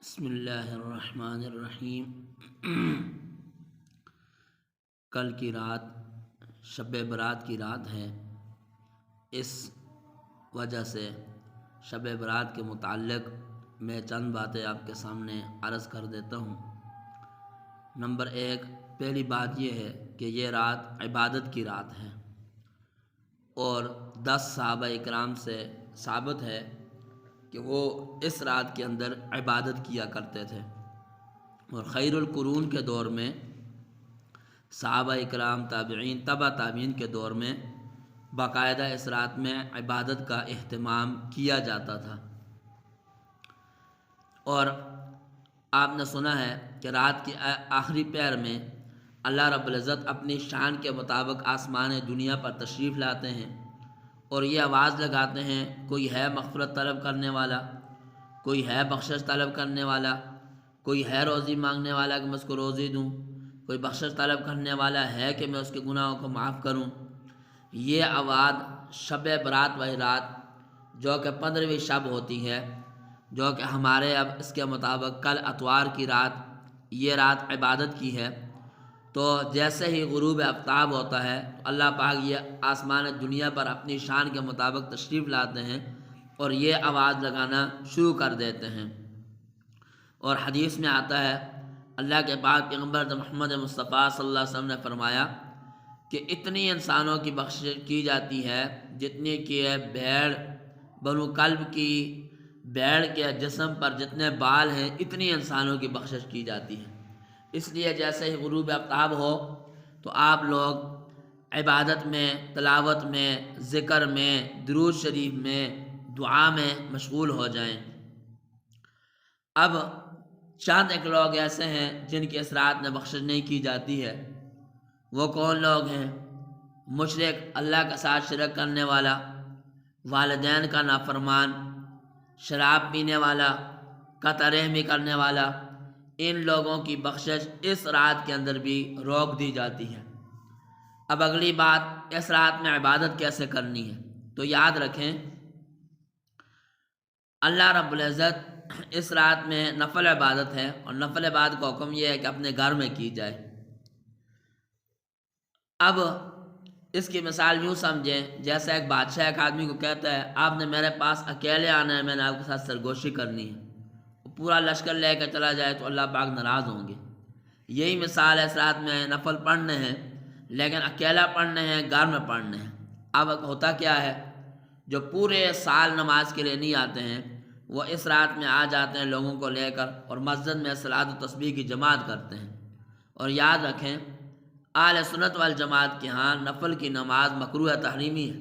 بسم اللہ الرحمن الرحیم۔ کل کی رات شب برات کی رات ہے، اس وجہ سے شب برات کے متعلق میں چند باتیں آپ کے سامنے عرض کر دیتا ہوں۔ نمبر 1، پہلی بات یہ ہے کہ یہ رات عبادت کی رات ہے، اور 10 صحابہ اکرام سے ثابت ہے کہ وہ اس رات کے اندر عبادت کیا کرتے تھے، اور خیر القرون کے دور میں صحابہ اکرام، تابعین، تبع تابعین کے دور میں باقاعدہ اس رات میں عبادت کا اہتمام کیا جاتا تھا۔ اور آپ نے سنا ہے کہ رات کی آخری پہر میں اللہ رب العزت اپنی شان کے مطابق آسمان دنیا پر تشریف لاتے ہیں اور یہ آواز لگاتے ہیں، کوئی ہے مغفرت طلب کرنے والا، کوئی ہے بخشش طلب کرنے والا، کوئی ہے روزی مانگنے والا کہ میں اس کو روزی دوں، کوئی بخشش طلب کرنے والا ہے کہ میں اس کے گناہوں کو معاف کروں۔ یہ آواز شب برات والی رات، جو کہ 15ویں شب ہوتی ہے، جو کہ ہمارے اب اس کے مطابق کل اتوار کی رات، یہ رات عبادت کی ہے، تو جیسے ہی غروب آفتاب ہوتا ہے اللہ پاک یہ آسمان دنیا پر اپنی شان کے مطابق تشریف لاتے ہیں اور یہ آواز لگانا شروع کر دیتے ہیں۔ اور حدیث میں آتا ہے، اللہ کے پاک پیغمبر محمد مصطفیٰ صلی اللہ علیہ وسلم نے فرمایا کہ اتنی انسانوں کی بخشش کی جاتی ہے جتنی کہ بھیڑ، بنو کلب کی بھیڑ کے جسم پر جتنے بال ہیں اتنی انسانوں کی بخشش کی جاتی ہے۔ اس لیے جیسے ہی غروب آفتاب ہو تو آپ لوگ عبادت میں، تلاوت میں، ذکر میں، درود شریف میں، دعا میں مشغول ہو جائیں۔ اب چند ایک لوگ ایسے ہیں جن کی اس رات میں بخشش نہیں کی جاتی ہے۔ وہ کون لوگ ہیں؟ مشرک، اللہ کے ساتھ شرک کرنے والا، والدین کا نافرمان، شراب پینے والا، قطع رحمی کرنے والا، ان لوگوں کی بخشش اس رات کے اندر بھی روک دی جاتی ہے۔ اب اگلی بات، اس رات میں عبادت کیسے کرنی ہے؟ تو یاد رکھیں، اللہ رب العزت اس رات میں نفل عبادت ہے، اور نفل عبادت کا حکم یہ ہے کہ اپنے گھر میں کی جائے۔ اب اس کی مثال یوں سمجھیں، جیسے ایک بادشاہ ایک آدمی کو کہتا ہے، آپ نے میرے پاس اکیلے آنا ہے، میں نے آپ کے ساتھ سرگوشی کرنی ہے، پورا لشکر لے کے چلا جائے تو اللہ پاک ناراض ہوں گے۔ یہی مثال ہے، اس رات میں نفل پڑھنے ہیں لیکن اکیلا پڑھنے ہیں، گھر میں پڑھنے ہیں۔ اب ہوتا کیا ہے، جو پورے سال نماز کے لیے نہیں آتے ہیں وہ اس رات میں آ جاتے ہیں لوگوں کو لے کر، اور مسجد میں صلاۃ و تسبیح کی جماعت کرتے ہیں۔ اور یاد رکھیں، اہل سنت والجماعت کے ہاں نفل کی نماز مکروہ تحریمی ہے،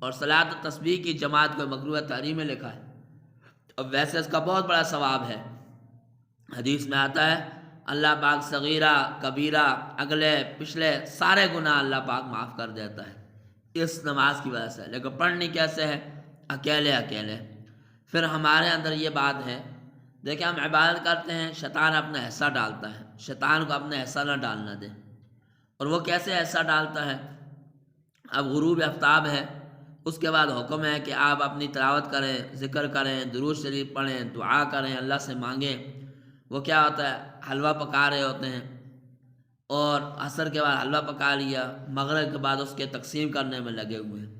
اور صلاۃ و تسبیح کی جماعت کو مکروہ تحریمی لکھا ہے۔ اب ویسے اس کا بہت بڑا ثواب ہے، حدیث میں آتا ہے اللہ پاک صغیرہ، کبیرہ، اگلے پچھلے سارے گناہ اللہ پاک معاف کر دیتا ہے اس نماز کی وجہ سے۔ لیکن پڑھنی کیسے ہے؟ اکیلے اکیلے۔ پھر ہمارے اندر یہ بات ہے، دیکھیں ہم عبادت کرتے ہیں، شیطان اپنا حصہ ڈالتا ہے، شیطان کو اپنا حصہ نہ ڈالنا دیں۔ اور وہ کیسے حصہ ڈالتا ہے؟ اب غروب آفتاب ہے، اس کے بعد حکم ہے کہ آپ اپنی تلاوت کریں، ذکر کریں، درود شریف پڑھیں، دعا کریں، اللہ سے مانگیں۔ وہ کیا ہوتا ہے، حلوہ پکا رہے ہوتے ہیں، اور عصر کے بعد حلوہ پکا لیا، مغرب کے بعد اس کے تقسیم کرنے میں لگے ہوئے ہیں۔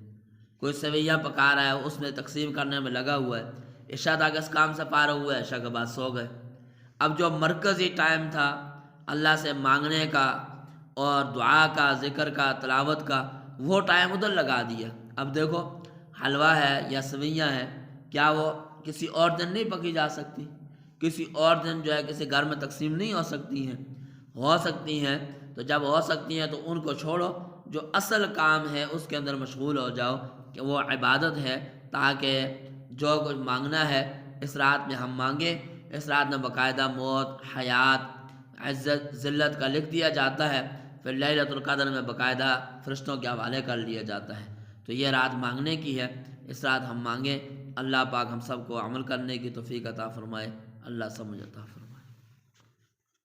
کوئی سویاں پکا رہا ہے، اس میں تقسیم کرنے میں لگا ہوا ہے۔ عشاء تک اس کام سے فارغ ہوا ہے، عشاء کے بعد سو گئے۔ اب جو مرکزی ٹائم تھا اللہ سے مانگنے کا اور دعا کا، ذکر کا، تلاوت کا، وہ ٹائم ادھر لگا دیا۔ اب دیکھو، حلوہ ہے یا سویاں ہے، کیا وہ کسی اور دن نہیں پکی جا سکتی؟ کسی اور دن جو ہے کسی گھر میں تقسیم نہیں ہو سکتی ہیں؟ ہو سکتی ہیں۔ تو جب ہو سکتی ہیں تو ان کو چھوڑو، جو اصل کام ہے اس کے اندر مشغول ہو جاؤ، کہ وہ عبادت ہے، تاکہ جو کچھ مانگنا ہے اس رات میں ہم مانگیں۔ اس رات میں باقاعدہ موت، حیات، عزت، ذلت کا لکھ دیا جاتا ہے، پھر لیلۃ القدر میں باقاعدہ فرشتوں کے حوالے کر لیا جاتا ہے۔ تو یہ رات مانگنے کی ہے، اس رات ہم مانگیں۔ اللہ پاک ہم سب کو عمل کرنے کی توفیق عطا فرمائے۔ اللہ سمجھ عطا فرمائے۔